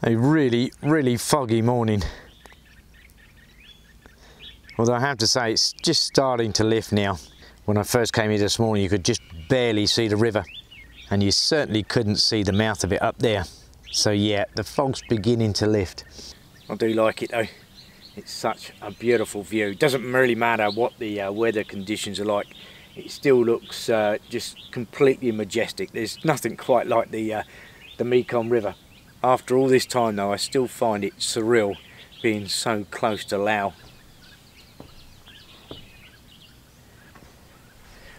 A really foggy morning. Although I have to say it's just starting to lift now. When I first came here this morning you could just barely see the river, and you certainly couldn't see the mouth of it up there. So yeah, the fog's beginning to lift. I do like it though. It's such a beautiful view. It doesn't really matter what the weather conditions are like. It still looks just completely majestic. There's nothing quite like the Mekong River. After all this time though, I still find it surreal being so close to Laos.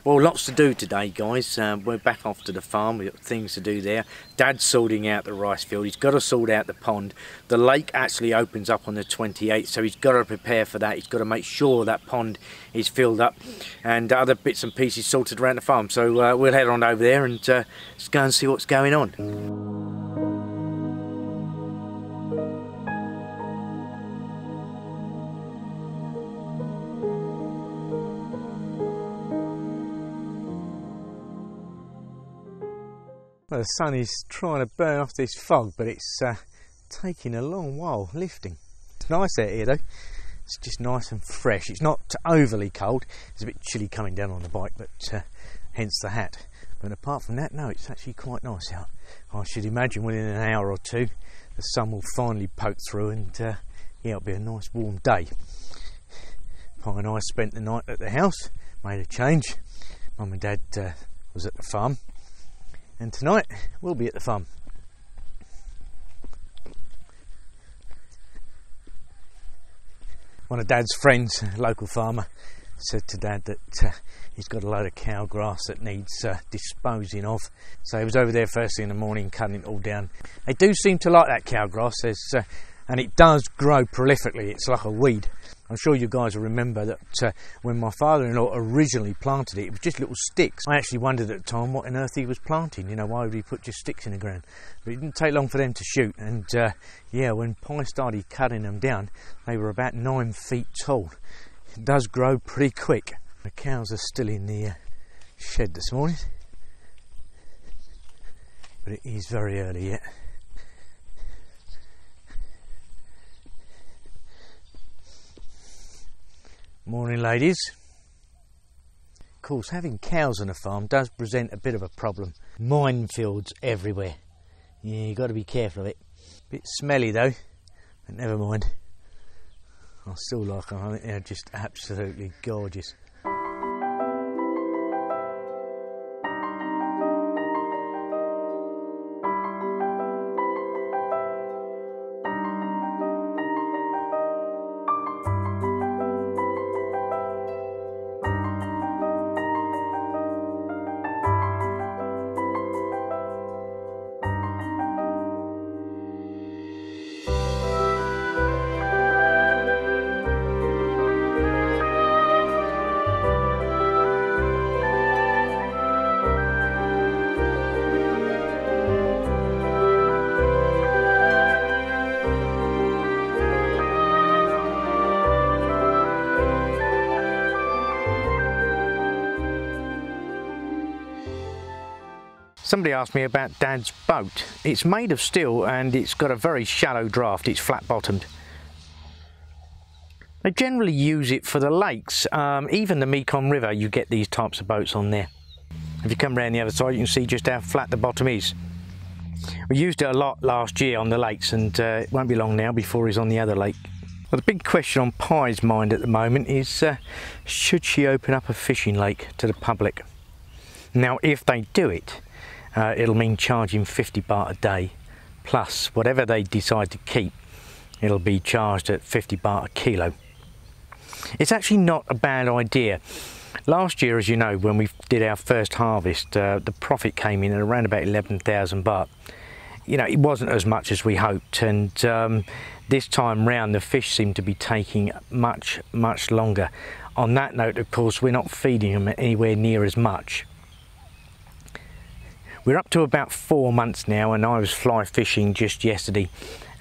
Well, lots to do today, guys. We're back off to the farm. We've got things to do there. Dad's sorting out the rice field. He's got to sort out the pond. The lake actually opens up on the 28th, so he's got to prepare for that. He's got to make sure that pond is filled up and other bits and pieces sorted around the farm. So we'll head on over there and just go and see what's going on. Well, the sun is trying to burn off this fog, but it's taking a long while lifting. It's nice out here though. It's just nice and fresh. It's not overly cold. It's a bit chilly coming down on the bike, but hence the hat. But apart from that, no, it's actually quite nice out. I should imagine within an hour or two the sun will finally poke through, and yeah, it'll be a nice warm day. Pi and I spent the night at the house, made a change. Mum and Dad was at the farm. And tonight we'll be at the farm. One of Dad's friends, a local farmer, said to Dad that he's got a load of cow grass that needs disposing of. So he was over there first thing in the morning cutting it all down. They do seem to like that cow grass, and it does grow prolifically. It's like a weed. I'm sure you guys will remember that when my father-in-law originally planted it, it was just little sticks. I actually wondered at the time what on earth he was planting. You know, why would he put just sticks in the ground? But it didn't take long for them to shoot. And yeah, when Pi started cutting them down, they were about 9 feet tall. It does grow pretty quick. The cows are still in the shed this morning, but it is very early yet. Morning, ladies. Of course, having cows on a farm does present a bit of a problem. Minefields everywhere. Yeah, you've got to be careful of it. Bit smelly though, but never mind. I still like them. I think they're just absolutely gorgeous. Somebody asked me about Dad's boat. It's made of steel and it's got a very shallow draft. It's flat bottomed. They generally use it for the lakes. Even the Mekong River, you get these types of boats on there. If you come around the other side, you can see just how flat the bottom is. We used it a lot last year on the lakes, and it won't be long now before he's on the other lake. Well, the big question on Pi's mind at the moment is should she open up a fishing lake to the public? Now, if they do it, it'll mean charging 50 baht a day, plus whatever they decide to keep, it'll be charged at 50 baht a kilo. It's actually not a bad idea. Last year, as you know, when we did our first harvest, the profit came in at around about 11,000 baht. You know, it wasn't as much as we hoped, and this time round the fish seem to be taking much longer. On that note, of course, we're not feeding them anywhere near as much. We're up to about 4 months now, and I was fly fishing just yesterday,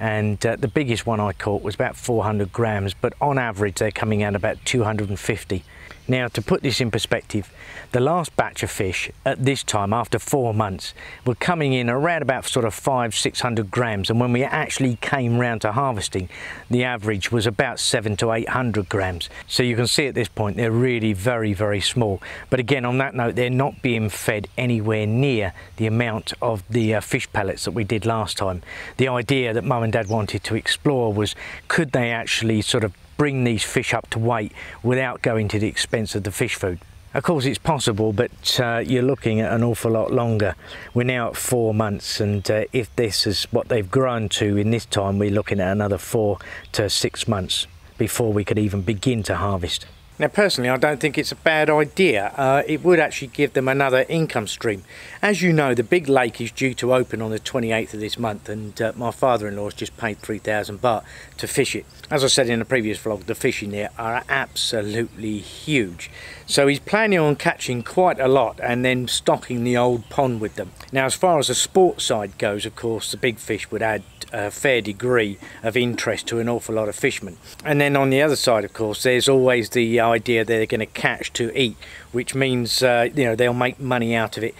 and the biggest one I caught was about 400 grams, but on average they're coming out about 250. Now, to put this in perspective, the last batch of fish at this time, after 4 months, were coming in around about sort of 500-600 grams, and when we actually came round to harvesting, the average was about 700 to 800 grams. So you can see at this point they're really very, very small. But again, on that note, they're not being fed anywhere near the amount of the fish pellets that we did last time. The idea that Mum and Dad wanted to explore was, could they actually sort of bring these fish up to weight without going to the expense of the fish food? Of course it's possible, but you're looking at an awful lot longer. We're now at 4 months, and if this is what they've grown to in this time, we're looking at another 4 to 6 months before we could even begin to harvest. Now personally, I don't think it's a bad idea. It would actually give them another income stream. As you know, the big lake is due to open on the 28th of this month, and my father-in-law has just paid 3,000 baht to fish it. As I said in the previous vlog, the fish in there are absolutely huge. So he's planning on catching quite a lot and then stocking the old pond with them. Now, as far as the sport side goes, of course, the big fish would add a fair degree of interest to an awful lot of fishermen. And then on the other side, of course, there's always the idea they're going to catch to eat, which means you know, they'll make money out of it.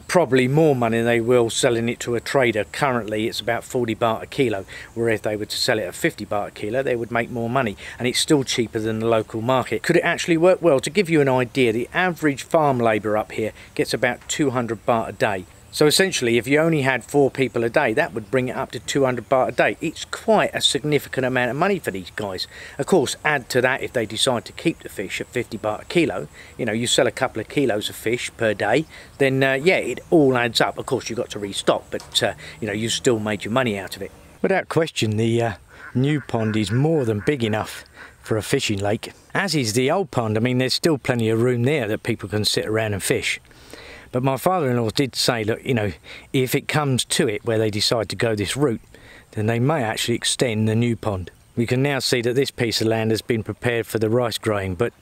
Probably more money than they will selling it to a trader. Currently it's about 40 baht a kilo, where if they were to sell it at 50 baht a kilo, they would make more money, and it's still cheaper than the local market. Could it actually work? Well, to give you an idea, the average farm labour up here gets about 200 baht a day. So essentially, if you only had 4 people a day, that would bring it up to 200 baht a day. It's quite a significant amount of money for these guys. Of course, add to that if they decide to keep the fish at 50 baht a kilo, you know, you sell a couple of kilos of fish per day, then yeah, it all adds up. Of course, you've got to restock, but you know, you still made your money out of it. Without question, the new pond is more than big enough for a fishing lake, as is the old pond. I mean, there's still plenty of room there that people can sit around and fish. But my father-in-law did say, look, you know, if it comes to it where they decide to go this route, then they may actually extend the new pond. We can now see that this piece of land has been prepared for the rice growing, but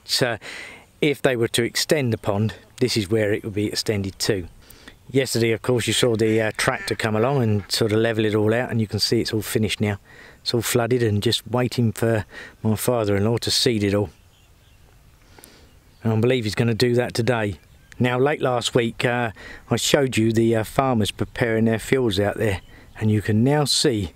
if they were to extend the pond, this is where it would be extended to. Yesterday, of course, you saw the tractor come along and sort of level it all out, and you can see it's all finished now. It's all flooded and just waiting for my father-in-law to seed it all. And I believe he's going to do that today. Now, late last week I showed you the farmers preparing their fields out there, and you can now see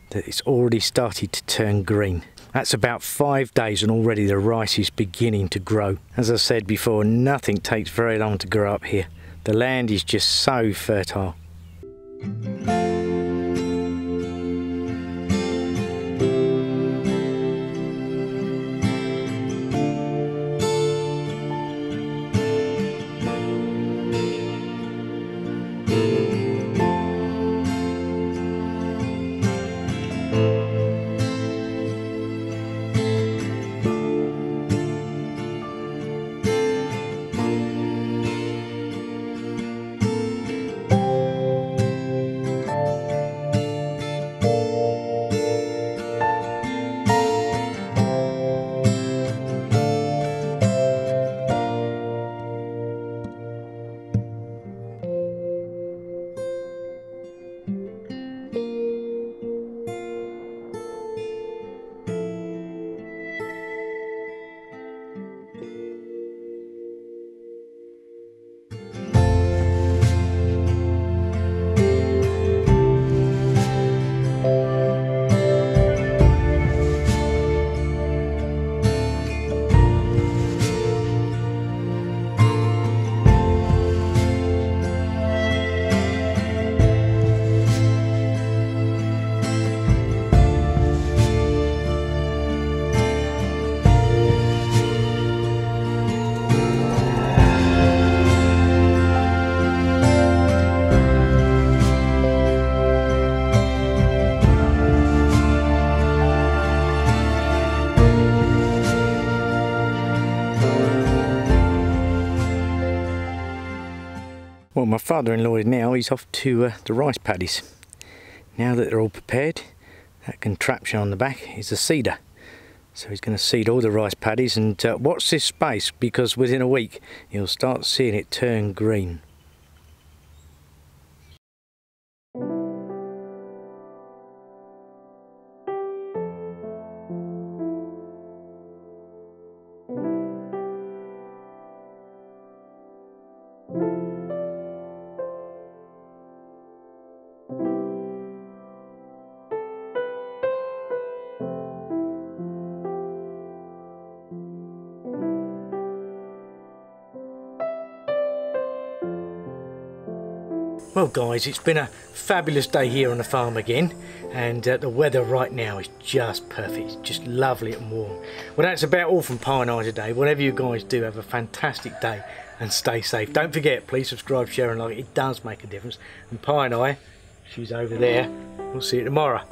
that it's already started to turn green. That's about 5 days and already the rice is beginning to grow. As I said before, nothing takes very long to grow up here. The land is just so fertile. Well, my father-in-law now, he's off to the rice paddies. Now that they're all prepared, that contraption on the back is a seeder. So he's going to seed all the rice paddies, and watch this space, because within a week you'll start seeing it turn green. Well guys, it's been a fabulous day here on the farm again, and the weather right now is just perfect. It's just lovely and warm. Well, that's about all from Pi and I today. Whatever you guys do, have a fantastic day and stay safe. Don't forget, please subscribe, share and like. It does make a difference. And Pi and I, she's over there, we'll see you tomorrow.